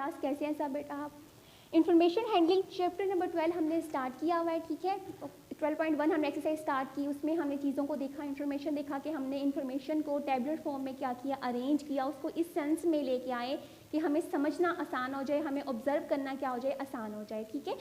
Class, कैसे हैं सब बेटा आप? इन्फॉर्मेशन हैंडलिंग चैप्टर नंबर 12 हमने स्टार्ट किया हुआ है, ठीक है। 12.1 हमने एक्सरसाइज स्टार्ट की, उसमें हमने चीज़ों को देखा, इन्फॉर्मेशन देखा कि हमने इन्फॉर्मेशन को टैबलेट फॉर्म में क्या किया, अरेंज किया, उसको इस सेंस में लेके आए कि हमें समझना आसान हो जाए, हमें ऑब्जर्व करना क्या हो जाए, आसान हो जाए, ठीक है।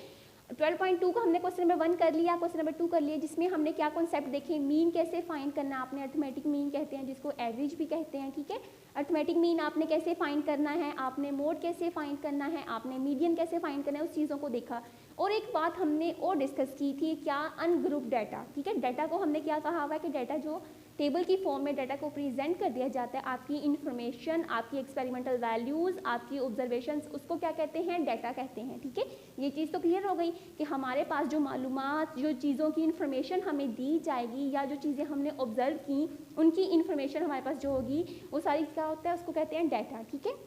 12.2 को हमने क्वेश्चन नंबर 1 कर लिया, क्वेश्चन नंबर 2 कर लिया, जिसमें हमने क्या कॉन्सेप्ट देखे, मीन कैसे फाइंड करना है आपने, अर्थमेटिक मीन कहते हैं जिसको एवरेज भी कहते हैं, ठीक है। अर्थमेटिक मीन आपने कैसे फाइंड करना है, आपने मोड कैसे फाइंड करना है, आपने मीडियन कैसे फाइंड करना है, उस चीज़ों को देखा। और एक बात हमने और डिस्कस की थी, क्या अनग्रुप डाटा, ठीक है। डाटा को हमने क्या कहा हुआ है कि डाटा जो टेबल की फॉर्म में डाटा को प्रेजेंट कर दिया जाता है, आपकी इन्फॉर्मेशन, आपकी एक्सपेरिमेंटल वैल्यूज़, आपकी ऑब्जर्वेशंस, उसको क्या कहते हैं, डाटा कहते हैं, ठीक है। ये चीज़ तो क्लियर हो गई कि हमारे पास जो मालूमात, जो चीज़ों की इन्फॉर्मेशन हमें दी जाएगी या जो चीज़ें हमने ऑब्जर्व की, उनकी इन्फॉर्मेशन हमारे पास जो होगी वो सारी क्या होता है, उसको कहते हैं डाटा, ठीक है।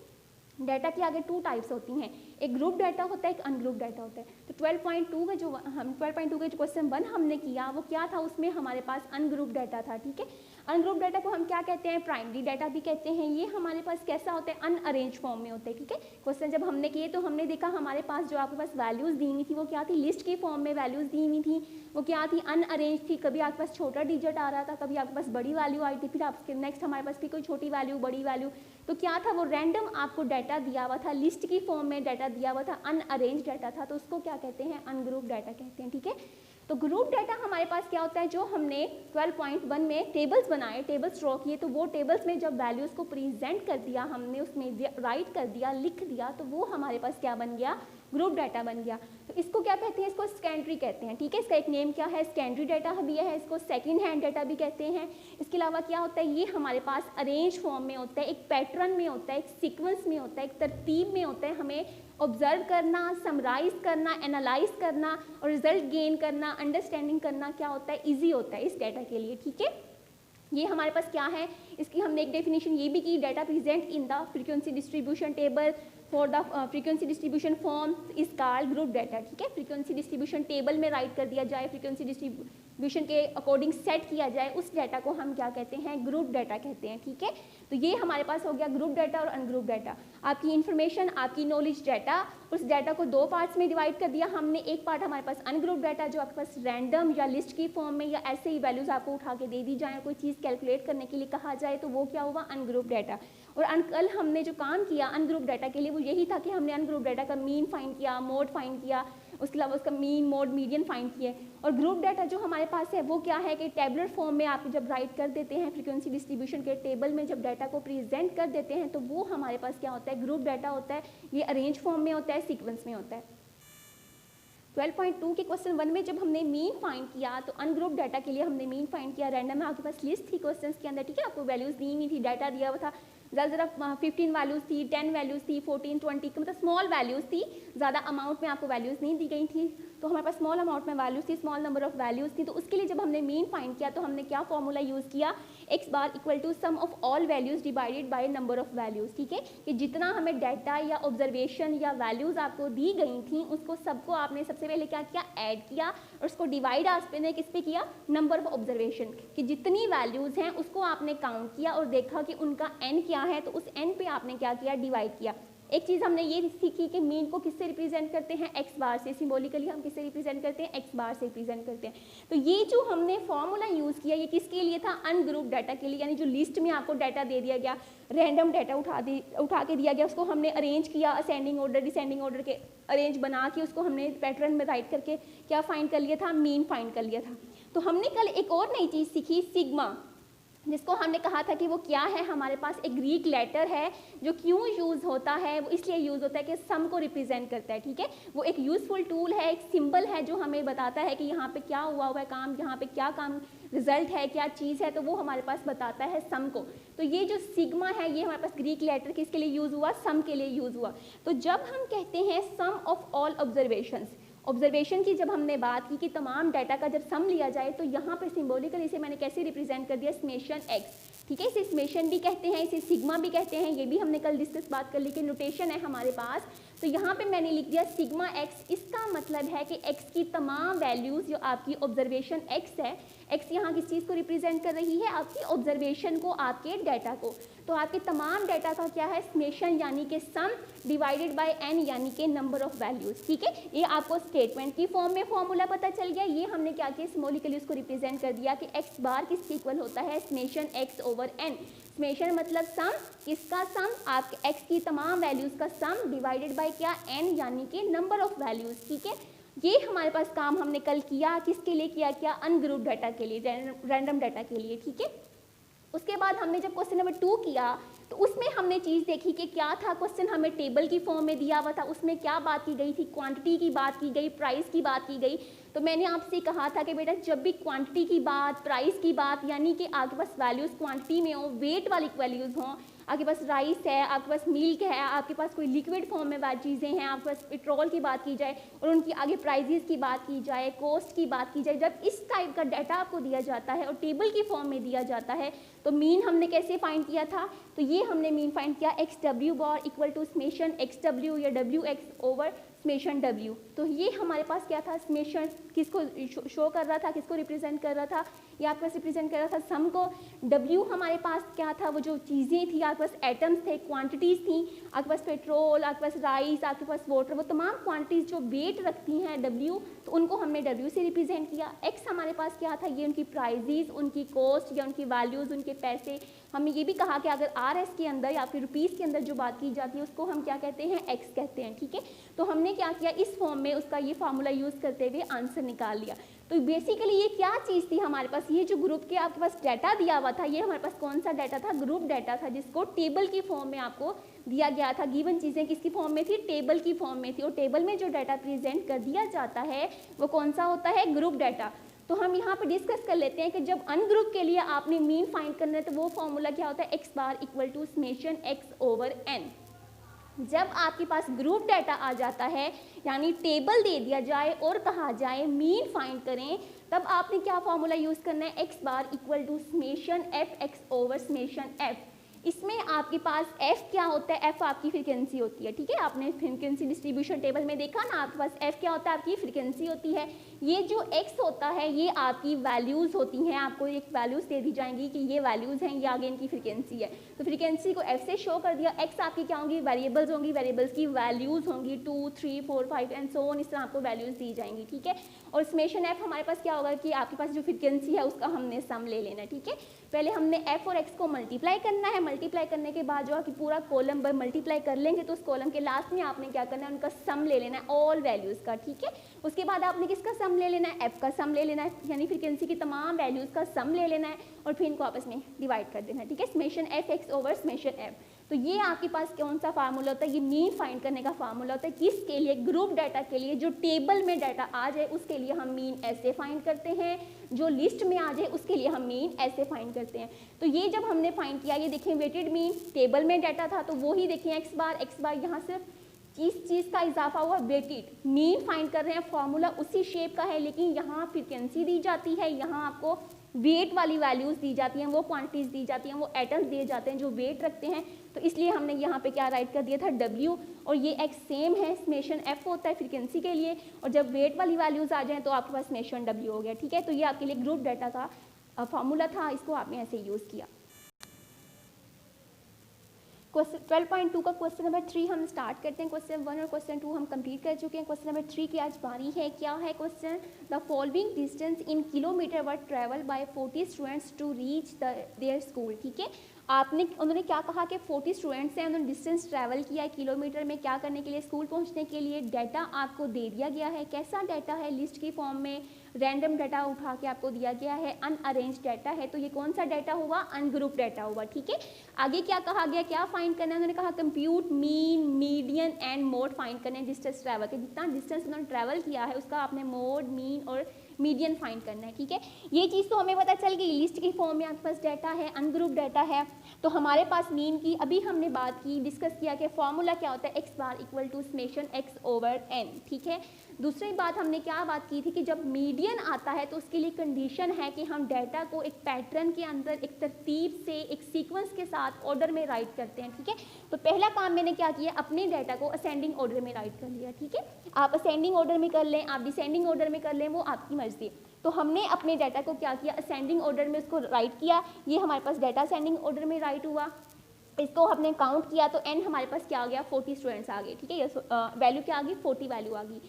डाटा की आगे 2 टाइप्स होती हैं, एक ग्रुप डाटा होता है, एक अनग्रुप डाटा होता है। तो 12.2 का जो हम 12.2 का जो क्वेश्चन 1 हमने किया वो क्या था, उसमें हमारे पास अनग्रुप डाटा था, ठीक है। अनग्रुप डाटा को हम क्या कहते हैं, प्राइमरी डाटा भी कहते हैं। ये हमारे पास कैसा होता है, अनअरेंज फॉर्म में होता है, ठीक है। क्वेश्चन जब हमने किए तो हमने देखा हमारे पास जो आपके पास वैल्यूज़ दी हुई थी वो क्या थी, लिस्ट की फॉर्म में वैल्यूज़ दी हुई थी, वो क्या थी, अनअरेंज थी। कभी आपके पास छोटा डिजिट आ रहा था, कभी आपके पास बड़ी वैल्यू आई थी, फिर आपके नेक्स्ट हमारे पास भी कोई छोटी वैल्यू, बड़ी वैल्यू, तो क्या था, वो रैंडम आपको डाटा दिया हुआ था, लिस्ट की फॉर्म में डाटा दिया हुआ था, अनअरेंज डाटा था, तो उसको क्या कहते हैं, अनग्रुप डाटा कहते हैं, ठीक है। तो ग्रुप डाटा हमारे पास क्या होता है, जो हमने 12.1 में टेबल्स बनाए, टेबल्स ड्रॉ किए, तो वो टेबल्स में जब वैल्यूज़ को प्रेजेंट कर दिया हमने, उसमें राइट कर दिया, लिख दिया, तो वो हमारे पास क्या बन गया, ग्रुप डाटा बन गया। तो इसको क्या कहते हैं, इसको सेकेंडरी कहते हैं, ठीक है। इसका एक नेम क्या है, सेकेंडरी डाटा दिया है, इसको सेकंड हैंड डाटा भी कहते हैं। इसके अलावा क्या होता है, ये हमारे पास अरेंज फॉर्म में होता है, एक पैटर्न में होता है, एक सीक्वेंस में होता है, एक तरतीब में होता है। हमें ऑब्जर्व करना, समराइज करना, एनालाइज करना और रिजल्ट गेन करना, अंडरस्टैंडिंग करना क्या होता है, ईजी होता है इस डाटा के लिए, ठीक है। ये हमारे पास क्या है, इसकी हमने एक डेफिनेशन ये भी की, data present in the frequency distribution table for the frequency distribution form is called group data, ठीक है। फ्रीक्वेंसी डिस्ट्रीब्यूशन टेबल में राइट कर दिया जाए, फ्रीक्वेंसी डिस्ट्रीब्यूशन के अकॉर्डिंग सेट किया जाए, उस डाटा को हम क्या कहते हैं, ग्रुप डाटा कहते हैं, ठीक है। तो ये हमारे पास हो गया ग्रुप डाटा और अनग्रुप डाटा। आपकी इन्फॉर्मेशन, आपकी नॉलेज डाटा, उस डाटा को 2 पार्ट्स में डिवाइड कर दिया हमने। एक पार्ट हमारे पास अनग्रुप डाटा, जो आपके पास रैंडम या लिस्ट की फॉर्म में या ऐसे ही वैल्यूज़ आपको उठा के दे दी जाए, कोई चीज़ कैलकुलेट करने के लिए कहा जाए, तो वो क्या हुआ, अनग्रुप डाटा। और कल हमने जो काम किया अनग्रुप डाटा के लिए वो यही था कि हमने अनग्रुप डाटा का मीन फाइंड किया, मोड फाइंड किया, उसके अलावा उसका मीन, मोड, मीडियन फाइंड किए। और ग्रुप डाटा जो हमारे पास है वो क्या है कि टैबलेट फॉर्म में आप जब राइट कर देते हैं, फ्रीक्वेंसी डिस्ट्रीब्यूशन के टेबल में जब डाटा को प्रेजेंट कर देते हैं, तो वो हमारे पास क्या होता है, ग्रुप डाटा होता है। ये अरेंज फॉर्म में होता है, सीक्वेंस में होता है। 12.2 के क्वेश्चन 1 में जब हमने मीन फाइंड किया, तो अनग्रुप डाटा के लिए हमने मीन फाइंड किया, रैंडम में आपके पास लिस्ट थी क्वेश्चंस के अंदर, ठीक है। आपको वैल्यूज़ दी हुई थी, डाटा दिया हुआ था, ज़्यादा 15 वैल्यूज़ थी, 10 वैल्यूज़ थी, 14, 20, मतलब स्मॉल वैल्यूज़ थी, ज़्यादा अमाउंट में आपको वैल्यूज़ नहीं दी गई थी। तो हमारे पास स्मॉल अमाउंट में वैल्यूज़ थी, स्मॉल नंबर ऑफ वैल्यूज़ थी। तो उसके लिए जब हमने मीन फाइंड किया तो हमने क्या फॉर्मूला यूज़ किया, x bar equal to sum of all values divided by number of values, ठीक है। कि जितना हमें डाटा या ऑब्जर्वेशन या वैल्यूज़ आपको दी गई थी, उसको सबको आपने सबसे पहले क्या किया, ऐड किया, और उसको डिवाइड आपने किस पे किया, नंबर ऑफ ऑब्जर्वेशन, कि जितनी वैल्यूज़ हैं उसको आपने काउंट किया और देखा कि उनका n क्या है, तो उस n पे आपने क्या किया, डिवाइड किया। एक चीज़ हमने ये सीखी कि मीन को किससे रिप्रेजेंट करते हैं, x बार से, सिंबॉलिकली हम किससे रिप्रेजेंट करते हैं, x बार से रिप्रेजेंट करते हैं। तो ये जो हमने फॉर्मूला यूज़ किया, ये किसके लिए था, अनग्रुप डाटा के लिए, यानी जो लिस्ट में आपको डाटा दे दिया गया, रैंडम डाटा उठा के दिया गया, उसको हमने अरेंज किया, असेंडिंग ऑर्डर, डिसेंडिंग ऑर्डर के अरेंज बना के उसको हमने पैटर्न में राइट करके क्या फाइंड कर लिया था, मीन फाइंड कर लिया था। तो हमने कल एक और नई चीज़ सीखी, सिग्मा, जिसको हमने कहा था कि वो क्या है, हमारे पास एक ग्रीक लेटर है जो क्यों यूज़ होता है, वो इसलिए यूज़ होता है कि सम को रिप्रेजेंट करता है, ठीक है। वो एक यूज़फुल टूल है, एक सिंबल है जो हमें बताता है कि यहाँ पे क्या हुआ है काम, यहाँ पे क्या काम रिजल्ट है, क्या चीज़ है, तो वो हमारे पास बताता है सम को। तो ये जो सिग्मा है ये हमारे पास ग्रीक लेटर किसके लिए यूज़ हुआ, सम के लिए यूज़ हुआ। तो जब हम कहते हैं सम ऑफ ऑल ऑब्जर्वेशंस, ऑब्जर्वेशन की जब हमने बात की कि तमाम डाटा का जब सम लिया जाए, तो यहाँ पे सिंबॉलिकली इसे मैंने कैसे रिप्रेजेंट कर दिया, समेशन x, ठीक है। इसे समेशन भी कहते हैं, इसे सिग्मा भी कहते हैं, ये भी हमने कल डिस्कस बात कर ली कि नोटेशन है हमारे पास। तो यहाँ पे मैंने लिख दिया सिग्मा एक्स, इसका मतलब है कि एक्स की तमाम वैल्यूज़ जो आपकी ऑब्जर्वेशन एक्स है, एक्स यहाँ किस चीज़ को रिप्रेजेंट कर रही है, आपकी ऑब्जर्वेशन को, आपके डाटा को। तो आपके तमाम डाटा का क्या है, समेशन यानी कि सम डिवाइडेड बाय एन यानी कि नंबर ऑफ वैल्यूज़। ठीक है, ये आपको स्टेटमेंट की फॉर्म में फॉर्मूला पता चल गया। ये हमने क्या किया, सिम्बॉलिकली उसको रिप्रेजेंट कर दिया कि एक्स बार किसके इक्वल होता है, summation X over N. Summation मतलब सम, किसका सम, आप एक्स की तमाम वैल्यूज़ का सम डिवाइडेड बाय क्या, एन यानी कि नंबर ऑफ वैल्यूज़। ठीक है, ये हमारे पास काम हमने कल किया, किसके लिए किया, क्या, अनग्रुप डाटा के लिए, रैंडम डाटा के लिए। ठीक है, उसके बाद हमने जब क्वेश्चन नंबर 2 किया तो उसमें हमने चीज़ देखी कि क्या था, क्वेश्चन हमें टेबल की फॉर्म में दिया हुआ था, उसमें क्या बात की गई थी, क्वांटिटी की बात की गई, प्राइस की बात की गई। तो मैंने आपसे कहा था कि बेटा जब भी क्वांटिटी की बात, प्राइस की बात, यानी कि आपके पास वैल्यूज़ क्वांटिटी में हो, वेट वाली वैल्यूज़ हों, आपके पास राइस है, आपके पास मिल्क है, आपके पास कोई लिक्विड फॉर्म में चीज़ें हैं, आपके पास पेट्रोल की बात की जाए और उनकी आगे प्राइजेस की बात की जाए, कॉस्ट की बात की जाए, जब इस टाइप का डाटा आपको दिया जाता है और टेबल की फॉर्म में दिया जाता है तो मीन हमने कैसे फाइंड किया था, तो ये हमने मीन फाइंड किया X W bar equal to summation X W या W X over summation W. तो ये हमारे पास क्या था, समेशन किसको शो कर रहा था, किसको रिप्रेजेंट कर रहा था, ये आपके पास रिप्रेजेंट कर रहा था सम को। डब्ल्यू हमारे पास क्या था, वो जो चीज़ें थी, आपके पास एटम्स थे, क्वांटिटीज़ थी, आपके पास पेट्रोल, आपके पास राइस, आपके पास वाटर, वो तमाम क्वांटिटीज़ जो वेट रखती हैं डब्ल्यू, तो उनको हमने डब्ल्यू से रिप्रेजेंट किया। एक्स हमारे पास क्या था, ये उनकी प्राइजेज, उनकी कॉस्ट या उनकी वैल्यूज़, उनके पैसे। हमने ये भी कहा कि अगर आर एस के अंदर या फिर रुपीज़ के अंदर जो बात की जाती है उसको हम क्या कहते हैं, एक्स कहते हैं। ठीक है, तो हमने क्या किया, इस फॉर्म में उसका ये फार्मूला यूज़ करते हुए आंसर निकाल लिया। तो बेसिकली ये क्या चीज़ थी हमारे पास, ये जो ग्रुप के आपके पास डाटा दिया हुआ था, ये हमारे पास कौन सा डाटा था, ग्रुप डाटा था, जिसको टेबल की फॉर्म में आपको दिया गया था। गिवन चीज़ें किसकी फॉर्म में थी, टेबल की फॉर्म में थी, और टेबल में जो डाटा प्रेजेंट कर दिया जाता है वो कौन सा होता है, ग्रुप डाटा। तो हम यहाँ पर डिस्कस कर लेते हैं कि जब अनग्रुप के लिए आपने मीन फाइंड करना है तो वो फॉर्मूला क्या होता है, X bar equal to summation X over N. जब आपके पास ग्रुप डाटा आ जाता है, यानी टेबल दे दिया जाए और कहा जाए मीन फाइंड करें, तब आपने क्या फॉर्मूला यूज़ करना है, X bar equal to summation F X over summation F. इसमें आपके पास f क्या होता है, f आपकी फ्रीक्वेंसी होती है। ठीक है, आपने फ्रीक्वेंसी डिस्ट्रीब्यूशन टेबल में देखा ना, आपके पास f क्या होता है, आपकी फ्रीक्वेंसी होती है। ये जो x होता है ये आपकी वैल्यूज़ होती हैं, आपको एक वैल्यूज़ दे दी जाएंगी कि ये वैल्यूज़ हैं, ये आगे इनकी फ्रीक्वेंसी है। तो फ्रीक्वेंसी को f से शो कर दिया, x आपकी क्या होंगी, वेरिएबल्स होंगी, वेरिएबल्स की वैल्यूज़ होंगी 2 3 4 5 एंड सो ऑन, इस तरह आपको वैल्यूज़ दी जाएंगी। ठीक है, और समेशन f हमारे पास क्या होगा कि आपके पास जो फ्रीक्वेंसी है उसका हमने सम ले लेना है। ठीक है, पहले हमने f और x को मल्टीप्लाई करना है, मल्टीप्लाई करने के बाद जो आपकी पूरा कॉलम पर मल्टीप्लाई कर लेंगे तो उस कॉलम के लास्ट में आपने क्या करना है, उनका सम ले लेना है ऑल वैल्यूज़ का। ठीक है, उसके बाद आपने किसका सम ले लेना है, f का सम ले लेना है, यानी फ्रीक्वेंसी की तमाम वैल्यूज़ का सम ले लेना है और फिर इनको आपस में डिवाइड कर देना है। ठीक है, summation F X over summation F. तो ये आपके पास कौन सा फार्मूला होता है, ये मीन फाइंड करने का फार्मूला होता है। किसके लिए, ग्रुप डाटा के लिए, जो टेबल में डाटा आ जाए उसके लिए हम मीन ऐसे फाइंड करते हैं, जो लिस्ट में आ जाए उसके लिए हम मीन ऐसे फाइंड करते हैं। तो ये जब हमने फाइंड किया, ये देखें वेटेड मीन, टेबल में डाटा था तो वो ही देखें एक्स बार यहाँ सिर्फ इस चीज़ का इजाफा हुआ, वेटेड मीन फाइंड कर रहे हैं, फार्मूला उसी शेप का है लेकिन यहाँ फ्रीक्वेंसी दी जाती है, यहाँ आपको वेट वाली वैल्यूज़ दी जाती हैं, वो क्वांटिटीज़ दी जाती हैं, वो एटम्स दिए जाते हैं जो वेट रखते हैं। तो इसलिए हमने यहाँ पे क्या राइट कर दिया था, W, और ये x सेम है, समेशन f होता है फ्रीक्वेंसी के लिए, और जब वेट वाली वैल्यूज़ आ जाएँ तो आपके पास समेशन W हो गया। ठीक है, तो ये आपके लिए ग्रुप डाटा का फार्मूला था, इसको आपने ऐसे यूज़ किया। क्वेश्चन 12.2 का क्वेश्चन नंबर 3 हम स्टार्ट करते हैं। क्वेश्चन 1 और क्वेश्चन 2 हम कंप्लीट कर चुके हैं। क्वेश्चन नंबर 3 की आज बारी है। क्या है question, the following distance in kilometre were travel by 40 students to reach their school. ठीक है, उन्होंने क्या कहा कि 40 स्टूडेंट्स हैं, उन्होंने डिस्टेंस ट्रैवल किया है किलोमीटर में, क्या करने के लिए, स्कूल पहुंचने के लिए। डाटा आपको दे दिया गया है, कैसा डाटा है, लिस्ट की फॉर्म में रैंडम डाटा उठा के आपको दिया गया है, अनअरेंज डाटा है, तो ये कौन सा डाटा हुआ, अनग्रुप डाटा हुआ। ठीक है, आगे क्या कहा गया, क्या फाइंड करना है, उन्होंने कहा compute mean median and mode find करने हैं डिस्टेंस ट्रैवल के, जितना डिस्टेंस उन्होंने ट्रैवल किया है उसका आपने मोड, मीन और मीडियन फाइंड करना है। ठीक है, ये चीज़ तो हमें पता चल गई, लिस्ट की फॉर्म में आपके पास डाटा है, अनग्रुप डाटा है। तो हमारे पास मीन की अभी हमने बात की, डिस्कस किया कि फॉर्मूला क्या होता है, X bar equal to summation X over N. ठीक है, दूसरी बात हमने क्या बात की थी कि जब मीडियन मीडियन आता है तो उसके लिए कंडीशन है कि हम डाटा को एक पैटर्न के अंदर एक तरतीब से एक सीक्वेंस के साथ ऑर्डर में राइट करते हैं, ठीक है। तो पहला काम मैंने क्या किया, अपने डाटा को असेंडिंग ऑर्डर में राइट कर लिया, ठीक है। आप असेंडिंग ऑर्डर में कर लें, आप डिसेंडिंग ऑर्डर में कर लें, वो आपकी मर्जी। तो हमने अपने डाटा को क्या किया, असेंडिंग ऑर्डर में उसको राइट किया। ये हमारे पास डाटा असेंडिंग ऑर्डर में राइट हुआ, इसको हमने काउंट किया तो एन हमारे पास क्या आ गया, 40 स्टूडेंट्स आ गए, ठीक है। वैल्यू क्या आ गई, 40 वैल्यू आ गई।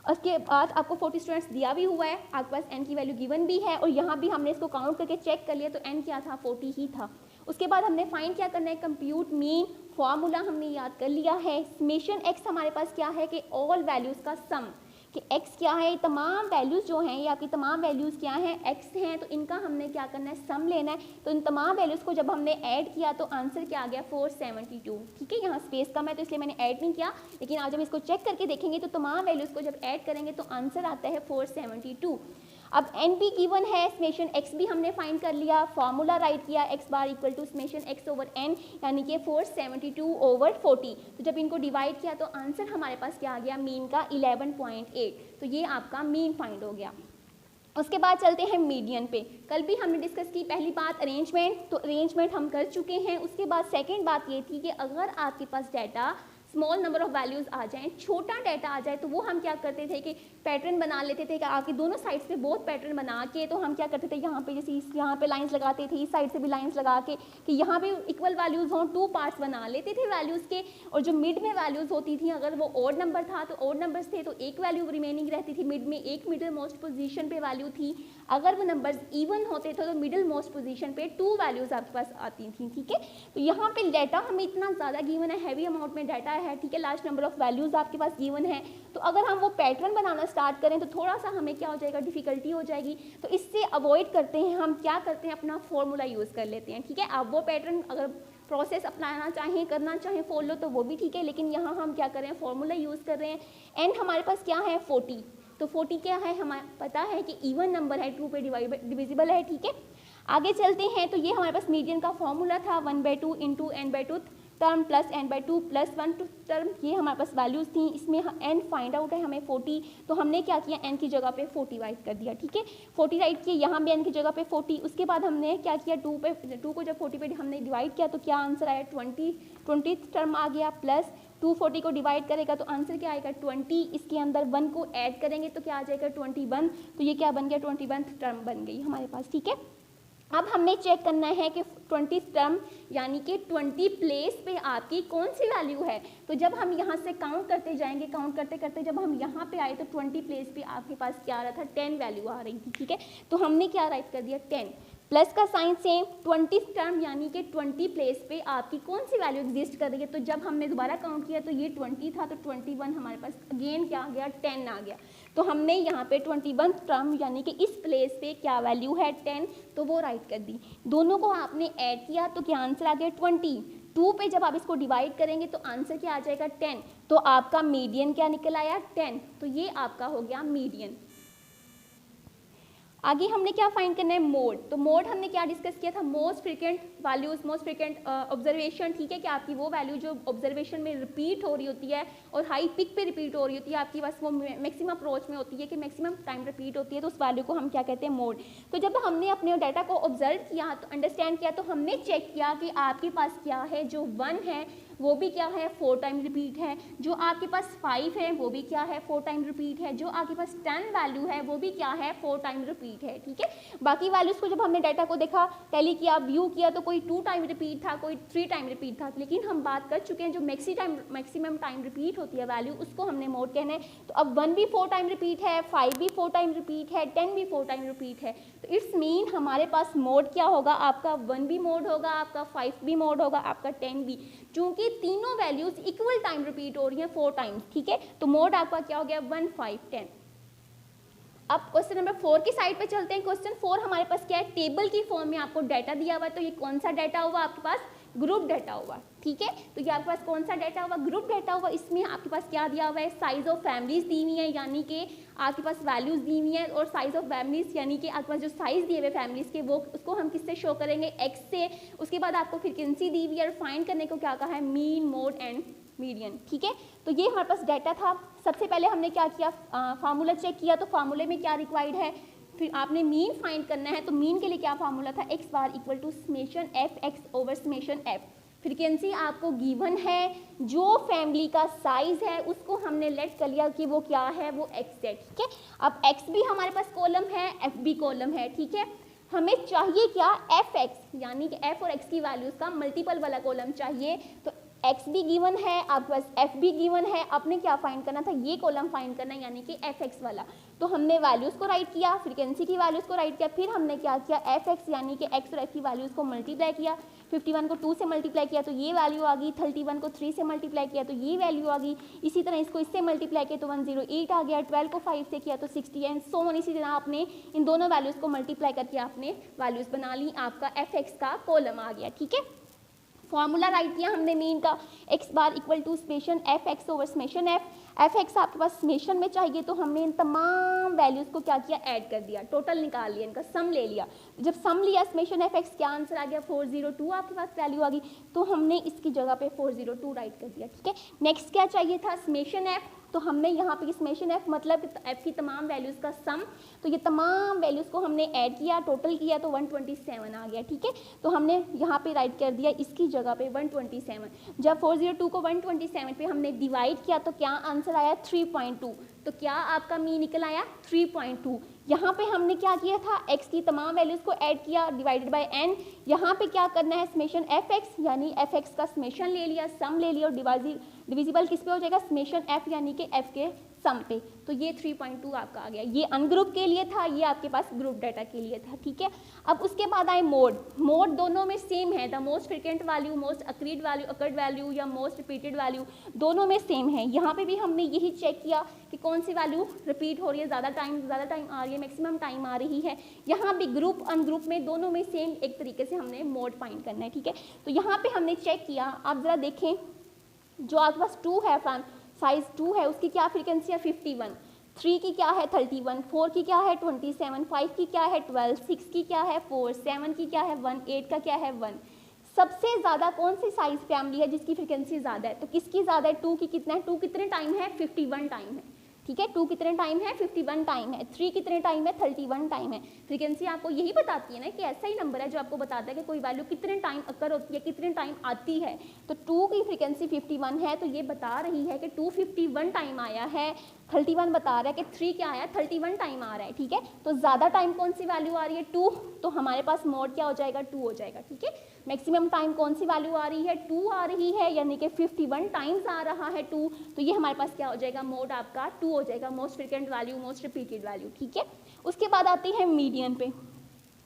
उसके बाद आपको 40 स्टूडेंट्स दिया भी हुआ है, आपके पास एन की वैल्यू गिवन भी है, और यहाँ भी हमने इसको काउंट करके चेक कर लिया तो एन क्या था, 40 ही था। उसके बाद हमने फाइंड क्या करना है, कंप्यूट मीन, फॉर्मूला हमने याद कर लिया है। समेशन एक्स हमारे पास क्या है कि ऑल वैल्यूज़ का सम, कि x क्या है, तमाम वैल्यूज़ जो हैं, ये आपकी तमाम वैल्यूज़ क्या हैं, x हैं, तो इनका हमने क्या करना है, सम लेना है। तो इन तमाम वैल्यूज़ को जब हमने ऐड किया तो आंसर क्या आ गया, 472, ठीक है। यहाँ स्पेस कम है तो इसलिए मैंने ऐड नहीं किया, लेकिन आज जब इसको चेक करके देखेंगे तो तमाम वैल्यूज़ को जब ऐड करेंगे तो आंसर आता है 472। अब एन भी गिवन है, समेशन एक्स भी हमने फाइंड कर लिया, फार्मूला राइट किया, X bar equal to summation X over N, यानी कि 472 ओवर 40। तो जब इनको डिवाइड किया तो आंसर हमारे पास क्या आ गया, मीन का 11.8। तो ये आपका मीन फाइंड हो गया। उसके बाद चलते हैं मीडियन पे। कल भी हमने डिस्कस की पहली बात अरेंजमेंट, तो अरेंजमेंट हम कर चुके हैं। उसके बाद सेकेंड बात ये थी कि अगर आपके पास data small number of values आ जाएं, छोटा डाटा आ जाए, तो वो हम क्या करते थे कि पैटर्न बना लेते थे कि आपके दोनों साइड्स पे बहुत पैटर्न बना के, तो हम क्या करते थे, यहाँ पे जैसे यहाँ पे लाइंस लगाते थे, इस साइड से भी लाइंस लगा के कि यहाँ पे इक्वल वैल्यूज़ हों, 2 पार्ट्स बना लेते थे वैल्यूज़ के। और जो मिड में वैल्यूज़ होती थी, अगर वो ऑड नंबर था तो ऑड नंबर्स थे तो एक वैल्यू रिमेनिंग रहती थी मिड में, एक मिडिल मोस्ट पोजीशन पे वैल्यू थी। अगर वो नंबर्स इवन होते थे तो मिडिल मोस्ट पोजीशन पे 2 वैल्यूज़ आपके पास आती थी, ठीक है। तो यहाँ पे डाटा हमें इतना ज़्यादा गिवन है, हैवी अमाउंट में डाटा है, ठीक है, लार्ज नंबर ऑफ वैल्यूज़ आपके पास गिवन है। तो अगर हम वो पैटर्न बनाना स्टार्ट करें तो थोड़ा सा हमें क्या हो जाएगा, डिफिकल्टी हो जाएगी। तो इससे अवॉइड करते हैं हम क्या करते हैं, अपना फॉर्मूला यूज़ कर लेते हैं, ठीक है। आप वो पैटर्न अगर प्रोसेस अपनाना चाहें, करना चाहें फॉलो, तो वो भी ठीक है, लेकिन यहाँ हम क्या कर रहे हैं, फॉर्मूला यूज़ कर रहे हैं। एन हमारे पास क्या है, 40। तो 40 क्या है, हमें पता है कि इवन नंबर है, 2 पे डिविजिबल है, ठीक है। आगे चलते हैं, तो ये हमारे पास मीडियन का फॉर्मूला था, 1/2 into n/2 term plus n/2 plus 1 term, ये हमारे पास वैल्यूज़ थी। इसमें n फाइंड आउट है हमें 40, तो हमने क्या किया, n की जगह पे 40 राइट कर दिया, ठीक है। 40 राइट किया, यहाँ भी n की जगह पे 40। उसके बाद हमने क्या किया, 2 को जब 40 पे हमने डिवाइड किया तो क्या आंसर आया, 20 टर्म आ गया, प्लस 240 को डिवाइड करेगा तो आंसर क्या आएगा, 20। इसके अंदर 1 को ऐड करेंगे तो क्या आ जाएगा, 21। तो ये क्या बन गया, 21 टर्म बन गई हमारे पास, ठीक है। अब हमने चेक करना है कि 20 टर्म यानी कि 20 प्लेस पे आपकी कौन सी वैल्यू है। तो जब हम यहाँ से काउंट करते जाएंगे, काउंट करते करते जब हम यहाँ पे आए तो 20 प्लेस पे आपके पास क्या आ रहा था, 10 वैल्यू आ रही थी, ठीक है। तो हमने क्या राइट कर दिया, 10 प्लस का साइन सेम, 20 टर्म यानी कि 20 प्लेस पे आपकी कौन सी वैल्यू एग्जिस्ट कर रही है। तो जब हमने दोबारा काउंट किया तो ये 20 था, तो 21 हमारे पास अगेन क्या आ गया, 10 आ गया। तो हमने यहाँ पे 21 टर्म यानी कि इस प्लेस पे क्या वैल्यू है, 10, तो वो राइट कर दी। दोनों को आपने ऐड किया तो क्या आंसर आ गया, 20। 2 पे जब आप इसको डिवाइड करेंगे तो आंसर क्या आ जाएगा, 10। तो आपका मीडियन क्या निकल आया, 10। तो ये आपका हो गया मीडियन। आगे हमने क्या फाइंड करना है, मोड। तो मोड हमने क्या डिस्कस किया था, most frequent values, most frequent observation, ठीक है, कि आपकी वो वैल्यू जो ऑब्जर्वेशन में रिपीट हो रही होती है और हाई पिक पे रिपीट हो रही होती है, आपकी बस वो मैक्सिमम अप्रोच में होती है कि मैक्सिमम टाइम रिपीट होती है, तो उस वैल्यू को हम क्या कहते हैं, मोड। तो जब हमने अपने डाटा को ऑब्जर्व किया, तो अंडरस्टैंड किया, तो हमने चेक किया कि आपके पास क्या है, जो 1 है वो भी क्या है, 4 टाइम रिपीट है, जो आपके पास 5 है वो भी क्या है, 4 टाइम रिपीट है, जो आपके पास 10 वैल्यू है वो भी क्या है, 4 टाइम रिपीट है, ठीक है। बाकी वैल्यूज़ को जब हमने डाटा को देखा, टैली किया, व्यू किया, तो कोई 2 टाइम रिपीट था, कोई 3 टाइम रिपीट था, लेकिन हम बात कर चुके हैं जो मैक्सिमम टाइम रिपीट होती है वैल्यू, उसको हमने मोड कहना है। तो अब 1 भी 4 टाइम रिपीट है, 5 भी 4 टाइम रिपीट है, 10 भी 4 टाइम रिपीट है, तो इट्स मीन हमारे पास मोड क्या होगा, आपका 1 भी मोड होगा, आपका 5 भी मोड होगा, आपका 10 भी, चूंकि तीनों वैल्यूज इक्वल टाइम रिपीट हो रही हैं 4 टाइम्स, ठीक है। तो मोड आपका क्या हो गया, 1, 5, 10। अब क्वेश्चन नंबर 4 की साइड पे चलते हैं। क्वेश्चन 4 हमारे पास क्या है, टेबल की फॉर्म में आपको डाटा दिया हुआ है। तो ये कौन सा डाटा हुआ आपके पास, ग्रुप डाटा हुआ, ठीक है। तो ये आपके पास कौन सा डाटा हुआ, ग्रुप डाटा हुआ। इसमें आपके पास क्या दिया हुआ है, साइज ऑफ फैमिलीज दी हुई है, यानी कि आपके पास वैल्यूज दी हुई है, और साइज ऑफ फैमिलीज यानी कि आपके पास जो साइज दिए हुए फैमिलीज के, वो उसको हम किससे शो करेंगे, एक्स से। उसके बाद आपको फ्रीक्वेंसी दी हुई है, और फाइंड करने को क्या कहा है, मीन, मोड एंड मीडियन, ठीक है। तो ये हमारे पास डाटा था। सबसे पहले हमने क्या किया, फार्मूला चेक किया, तो फार्मूले में क्या रिक्वायर्ड है, फिर आपने मीन फाइंड करना है। तो मीन के लिए क्या फार्मूला था, X bar equal to summation F X over summation F. Frequency आपको गिवन है, जो फैमिली का साइज है उसको हमने लेट कर लिया कि वो क्या है, वो एक्स है, ठीक है। अब एक्स भी हमारे पास कॉलम है, एफ भी कॉलम है, ठीक है। हमें चाहिए क्या, एफ एक्स, यानी कि एफ और एक्स की वैल्यूज का मल्टीपल वाला कॉलम चाहिए। तो एक्स भी गिवन है, आपके पास एफ भी गिवन है, आपने क्या फाइंड करना था, ये कॉलम फाइंड करना है, यानी कि एफ एक्स वाला। तो हमने वैल्यूज़ को राइट किया, फ्रीक्वेंसी की वैल्यूज़ को राइट किया, फिर हमने क्या किया, एफ एक्स यानी कि एक्स और एफ की वैल्यूज़ को मल्टीप्लाई किया। 51 को 2 से मल्टीप्लाई किया तो ये वैल्यू आ गई, 31 को 3 से मल्टीप्लाई किया तो ये वैल्यू आ गई, इसी तरह इसको इससे मल्टीप्लाई किया तो 108 आ गया, 12 को 5 से किया तो 60 एंड सो ऑन। इसी तरह आपने इन दोनों वैल्यूज़ को मल्टीप्लाई करके आपने वैल्यूज़ बना ली, आपका एफ एक्स का कॉलम आ गया, ठीक है। फॉर्मूला राइट किया हमने मीन का, X bar equal to summation F X over summation F. F X आपके पास समेशन में चाहिए तो हमने इन तमाम वैल्यूज़ को क्या किया, ऐड कर दिया, टोटल निकाल लिया, इनका सम ले लिया। जब सम लिया समेशन एफ एक्स, क्या आंसर आ गया, 402 आपके पास वैल्यू आ गई। तो हमने इसकी जगह पे 402 राइट कर दिया, ठीक है। नेक्स्ट क्या चाहिए था, समेशन एफ। तो हमने यहाँ पे समेशन एफ मतलब एफ की तमाम वैल्यूज़ का सम, तो ये तमाम वैल्यूज़ को हमने ऐड किया, टोटल किया तो 127 आ गया, ठीक है। तो हमने यहाँ पे राइट कर दिया इसकी जगह पे 127। जब 402 को 127 पे हमने डिवाइड किया तो क्या आंसर आया, 3.2। तो क्या आपका मीन निकल आया, 3.2। यहाँ पे हमने क्या किया था, x की तमाम वैल्यूज़ को ऐड किया डिवाइडेड बाय n। यहाँ पे क्या करना है, समेशन एफ एक्स यानी एफ एक्स का समेशन ले लिया, सम ले लिया, और डिविजिबल किस पे हो जाएगा, समेशन f यानी कि f के सम पे। तो ये 3.2 आपका आ गया। ये अनग्रुप के लिए था, ये आपके पास ग्रुप डाटा के लिए था, ठीक है। अब उसके बाद आए मोड। मोड दोनों में सेम है, the most frequent value, most occurred value या मोस्ट रिपीटेड वैल्यू, दोनों में सेम है। यहाँ पे भी हमने यही चेक किया कि कौन सी वैल्यू रिपीट हो रही है, ज़्यादा टाइम आ रही है, मैक्सिमम टाइम आ रही है। यहाँ भी ग्रुप अनग्रुप में दोनों में सेम एक तरीके से हमने मोड फाइंड करना है, ठीक है। तो यहाँ पे हमने चेक किया, आप ज़रा देखें, जो आपके पास 2 है, साइज 2 है, उसकी क्या फ्रीक्वेंसी है, 51, 3 की क्या है 31, 4 की क्या है 27, 5 की क्या है 12, 6 की क्या है 4, 7 की क्या है 1, 8 का क्या है 1। सबसे ज़्यादा कौन सी साइज फैमिली है जिसकी फ्रीक्वेंसी ज़्यादा है, तो किसकी ज़्यादा है, 2 की कितना है, 2 कितने टाइम है, 51 टाइम है, ठीक है। 2 कितने टाइम है, 51 टाइम है। 3 कितने टाइम है, 31 टाइम है। फ्रीक्वेंसी आपको यही बताती है ना कि ऐसा ही नंबर है जो आपको बताता है कि कोई वैल्यू कितने टाइम अकर होती है, कितने टाइम आती है। तो 2 की फ्रीक्वेंसी 51 है, तो ये बता रही है कि 251 टाइम आया है। 31 बता रहा है कि 3 क्या आया, 31 टाइम आ रहा है, ठीक है। तो ज़्यादा टाइम कौन सी वैल्यू आ रही है, 2, तो हमारे पास मोड क्या हो जाएगा, 2 हो जाएगा, ठीक है। मैक्सिमम टाइम कौन सी वैल्यू आ रही है, 2 आ रही है, यानी कि 51 टाइम्स आ रहा है 2, तो ये हमारे पास क्या हो जाएगा, मोड आपका 2 हो जाएगा, most frequent value, most repeated value, ठीक है। उसके बाद आती है मीडियन पे।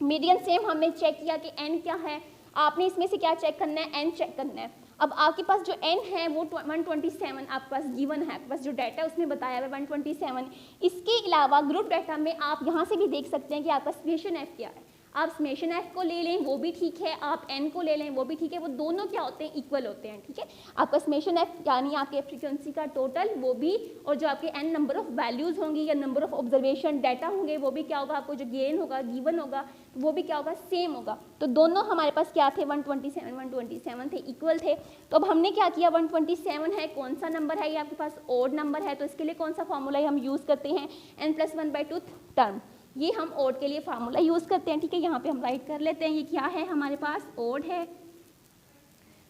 मीडियन सेम हमने चेक किया कि n क्या है, आपने इसमें से क्या चेक करना है, n चेक करना है। अब आपके पास जो n है वो 127 आपके पास गिवन है, आपके पास जो डाटा है उसमें बताया हुआ है 127। इसके अलावा ग्रुप डाटा में आप यहाँ से भी देख सकते हैं कि आपका समेशन f क्या है। आप समेशन f को ले लें वो भी ठीक है, आप n को ले लें वो भी ठीक है, वो दोनों क्या होते हैं, इक्वल होते हैं, ठीक है। आपका समेशन f यानी आपके फ्रीक्वेंसी का टोटल वो भी, और जो आपके n नंबर ऑफ वैल्यूज़ होंगी या नंबर ऑफ ऑब्जर्वेशन डाटा होंगे वो भी क्या होगा, आपको जो गेन होगा गिवन होगा तो वो भी क्या होगा, सेम होगा। तो दोनों हमारे पास क्या थे, 127 थे, इक्वल थे। तो अब हमने क्या किया, 127 है, कौन सा नंबर है, ये आपके पास ओड नंबर है, तो इसके लिए कौन सा फॉर्मूला हम यूज़ करते हैं, n+1/2 टर्म, ये हम ओड के लिए फार्मूला यूज़ करते हैं, ठीक है। यहाँ पे हम राइट कर लेते हैं, ये क्या है हमारे पास, ओड है।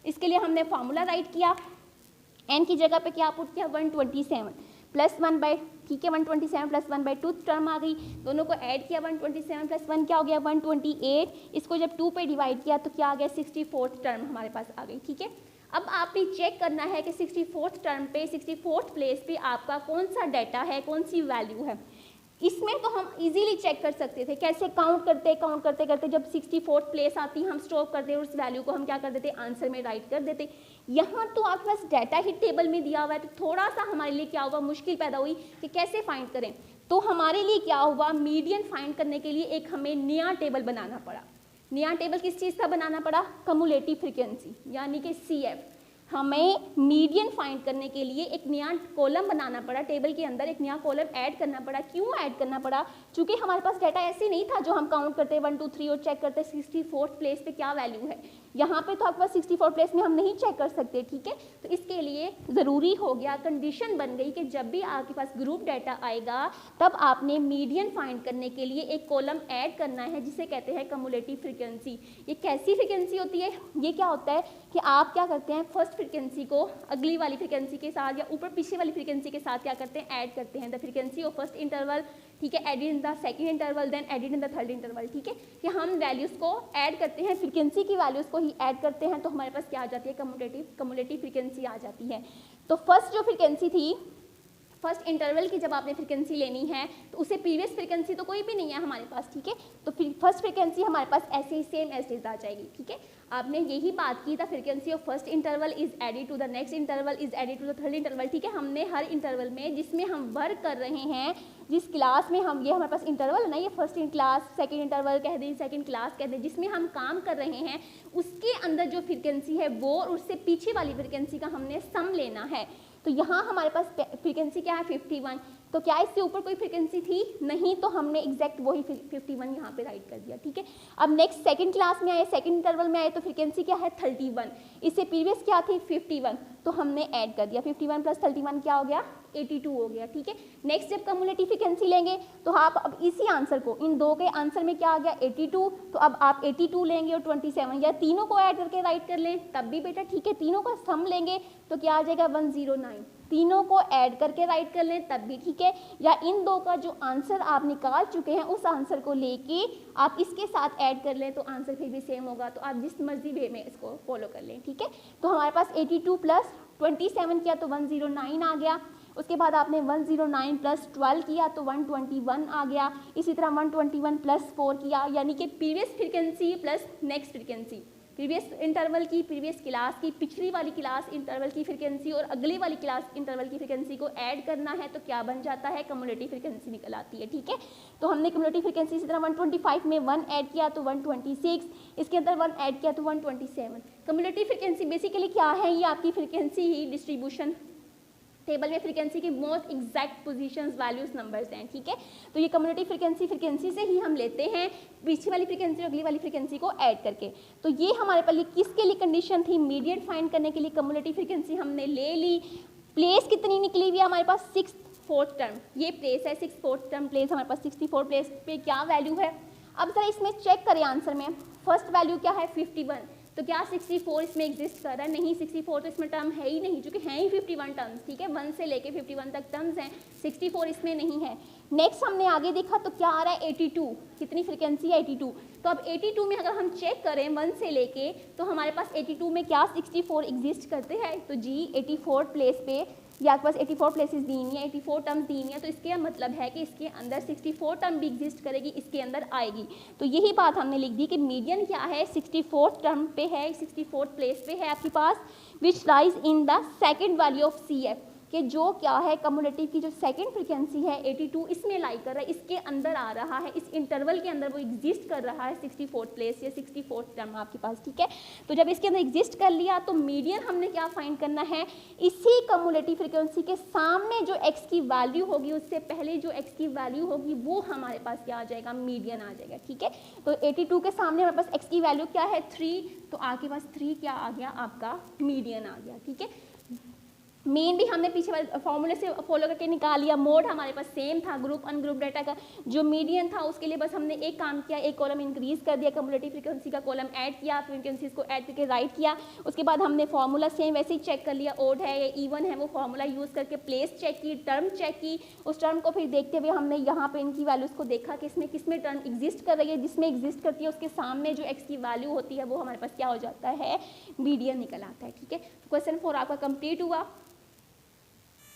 इसके लिए हमने फार्मूला राइट किया, n की जगह पे क्या पुट किया, 127 प्लस 1/, ठीक है, 127 प्लस 1/2 टर्म आ गई, दोनों को ऐड किया, 127 प्लस 1 क्या हो गया, 128। इसको जब 2 पे डिवाइड किया तो क्या आ गया, 64th टर्म हमारे पास आ गई, ठीक है। अब आपने चेक करना है कि 64th टर्म पे, 64th प्लेस पे आपका कौन सा डाटा है, कौन सी वैल्यू है। इसमें तो हम इजीली चेक कर सकते थे, कैसे काउंट करते जब 64th प्लेस आती हम स्टॉप करते और उस वैल्यू को हम क्या कर देते, आंसर में राइट कर देते। यहाँ तो आपके पास डाटा ही टेबल में दिया हुआ है, तो थोड़ा सा हमारे लिए क्या हुआ, मुश्किल पैदा हुई कि कैसे फाइंड करें। तो हमारे लिए क्या हुआ, मीडियन फाइंड करने के लिए एक हमें नया टेबल बनाना पड़ा। नया टेबल किस चीज़ का बनाना पड़ा, कम्युलेटिव फ्रीक्वेंसी यानी कि CF। हमें मीडियन फाइंड करने के लिए एक नया कॉलम बनाना पड़ा, टेबल के अंदर एक नया कॉलम ऐड करना पड़ा। क्यों ऐड करना पड़ा, क्योंकि हमारे पास डाटा ऐसे नहीं था जो हम काउंट करते 1 2 3 और चेक करते 64th प्लेस पे क्या वैल्यू है। यहाँ पे तो आपके पास 64 प्लेस में हम नहीं चेक कर सकते, ठीक है। तो इसके लिए ज़रूरी हो गया, कंडीशन बन गई कि जब भी आपके पास ग्रुप डाटा आएगा तब आपने मीडियन फाइंड करने के लिए एक कॉलम ऐड करना है जिसे कहते हैं कम्युलेटिव फ्रीक्वेंसी। ये कैसी फ्रीक्वेंसी होती है? ये क्या होता है कि आप क्या करते हैं, फर्स्ट फ्रीक्वेंसी को अगली वाली फ्रीक्वेंसी के साथ या ऊपर पीछे वाली फ्रीक्वेंसी के साथ क्या करते हैं, ऐड करते हैं। The frequency of first interval, ठीक है, added in the second interval, then added in the third interval, ठीक है। कि हम वैल्यूज़ को ऐड करते हैं, फ्रीक्वेंसी की वैल्यूज़ को ही ऐड करते हैं, तो हमारे पास क्या आ जाती है, कम्युलेटिव फ्रीक्वेंसी आ जाती है। तो फर्स्ट जो फ्रीक्वेंसी थी, फर्स्ट इंटरवल की जब आपने फ्रीक्वेंसी लेनी है तो उसे प्रीवियस फ्रीक्वेंसी तो कोई भी नहीं है हमारे पास, ठीक है। तो फर्स्ट फ्रीक्वेंसी हमारे पास ऐसे ही सेम एज इज आ जाएगी, ठीक है। आपने यही बात की, the frequency of first interval is added to the next interval is added to the third interval, ठीक है। हमने हर इंटरवल में जिसमें हम वर्क कर रहे हैं, जिस क्लास में हम, ये हमारे पास इंटरवल है ना, ये फर्स्ट क्लास, सेकंड इंटरवल कह दें, सेकंड क्लास कह दें, जिसमें हम काम कर रहे हैं उसके अंदर जो फ्रीक्वेंसी है वो और उससे पीछे वाली फ्रीक्वेंसी का हमने सम लेना है। तो यहाँ हमारे पास फ्रीक्वेंसी क्या है, 51। तो क्या इससे ऊपर कोई फ्रीक्वेंसी थी? नहीं, तो हमने एग्जैक्ट वही 51 यहाँ पे राइट कर दिया, ठीक है। अब नेक्स्ट सेकंड क्लास में आए, सेकंड इंटरवल में आए, तो फ्रीक्वेंसी क्या है, 31। इससे प्रीवियस क्या थी, 51, तो हमने ऐड कर दिया, 51 प्लस 31 क्या हो गया, 82 हो गया, ठीक है। नेक्स्ट जब कम्युलेटिव फ्रीक्वेंसी लेंगे तो आप अब इसी आंसर को, इन दो के आंसर में क्या आ गया, 82, तो अब आप 82 लेंगे और 27, या तीनों को ऐड करके राइट कर लें तब भी बेटा ठीक है। तीनों का सम लेंगे तो क्या आ जाएगा, 109, तीनों को ऐड करके राइट कर लें तब भी ठीक है, या इन दो का जो आंसर आप निकाल चुके हैं उस आंसर को लेके आप इसके साथ ऐड कर लें तो आंसर फिर भी सेम होगा। तो आप जिस मर्जी वे में इसको फॉलो कर लें, ठीक है। तो हमारे पास 82 प्लस 27 किया तो 109 आ गया। उसके बाद आपने 109 प्लस 12 किया तो 121 आ गया। इसी तरह 121 प्लस 4 किया, यानी कि previous frequency plus next frequency, previous interval की, प्रीवियस क्लास की, पिछली वाली क्लास इंटरवल की फ्रीक्वेंसी और अगली वाली क्लास इंटरवल की फ्रीक्वेंसी को ऐड करना है तो क्या बन जाता है, कम्युलेटिव फ्रीक्वेंसी निकल आती है, ठीक है। तो हमने कम्युलेटिव फ्रीक्वेंसी इसी तरह 125 में 1 ऐड किया तो 126, इसके अंदर 1 ऐड किया तो 127। कम्युलेटिव फ्रीक्वेंसी बेसिकली क्या है, ये आपकी फ्रीक्वेंसी ही डिस्ट्रीब्यूशन टेबल में फ्रीक्वेंसी की most exact positions, values, numbers हैं, ठीक है। तो ये कम्युलेटिव फ्रीक्वेंसी से ही हम लेते हैं पीछे वाली फ्रीक्वेंसी और अगली वाली फ्रीक्वेंसी को ऐड करके। तो ये हमारे पास किसके लिए कंडीशन थी, मीडियन फाइंड करने के लिए कम्युलेटिव फ्रीक्वेंसी हमने ले ली। प्लेस कितनी निकली हुई है हमारे पास, 64th टर्म, ये प्लेस है 64th टर्म प्लेस, हमारे पास 64 प्लेस पे क्या वैल्यू है। अब जरा इसमें चेक करें आंसर में, फर्स्ट वैल्यू क्या है, 51, तो क्या 64 इसमें एग्जिस्ट कर रहा है, नहीं, 64 तो इसमें टर्म है ही नहीं, क्योंकि हैं ही 51 टर्म्स, ठीक है, 1 से लेके 51 तक टर्म्स हैं, 64 इसमें नहीं है। नेक्स्ट हमने आगे देखा तो क्या आ रहा है, 82, कितनी फ्रीक्वेंसी है, 82। तो अब 82 में अगर हम चेक करें 1 से लेके तो हमारे पास 82 में क्या 64 एग्जिस्ट करते हैं, तो जी 84 प्लेस पे या आपके पास 84 प्लेसेस दी हुई है, 84 टर्म दी हुई है, तो इसके मतलब है कि इसके अंदर 64 टर्म भी एग्जिस्ट करेगी, इसके अंदर आएगी। तो यही बात हमने लिख दी कि मीडियन क्या है, 64 टर्म पे है, 64 प्लेस पे है आपके पास, which lies in the second value of CF, कि जो क्या है कम्युलेटिव की जो सेकंड फ्रीक्वेंसी है 82 इसमें लाई कर रहा है, इसके अंदर आ रहा है, इस इंटरवल के अंदर वो एग्जिस्ट कर रहा है 64 प्लेस या 64 टर्म आपके पास, ठीक है। तो जब इसके अंदर एग्जिस्ट कर लिया तो मीडियन हमने क्या फाइंड करना है, इसी कम्युलेटिव फ्रीक्वेंसी के सामने जो x की वैल्यू होगी उससे पहले जो x की वैल्यू होगी वो हमारे पास क्या आ जाएगा, मीडियन आ जाएगा, ठीक है। तो 82 के सामने हमारे पास x की वैल्यू क्या है, 3, तो आपके पास 3 क्या आ गया, आपका मीडियन आ गया, ठीक है। मेन भी हमने पीछे वाले फॉर्मूले से फॉलो करके निकाल लिया, मोड हमारे पास सेम था, ग्रुप अनग्रुप डाटा का जो मीडियन था उसके लिए बस हमने एक काम किया, एक कॉलम इंक्रीज कर दिया, कम्युलेटिव फ्रीक्वेंसी का कॉलम ऐड किया, फ्रीक्वेंसीज को ऐड करके राइट किया। उसके बाद हमने फॉर्मूला सेम वैसे ही चेक कर लिया, ओड है या इवन है, वो फॉर्मूला यूज़ करके प्लेस चेक की, टर्म चेक की, उस टर्म को फिर देखते हुए हमने यहाँ पे इनकी वैल्यूज़ को देखा कि इसमें किस में टर्म एग्जिस्ट कर रही है, जिसमें एग्जिस्ट करती है उसके सामने जो एक्स की वैल्यू होती है वो हमारे पास क्या हो जाता है, मीडियन निकल आता है, ठीक है। क्वेश्चन 4 आपका कंप्लीट हुआ।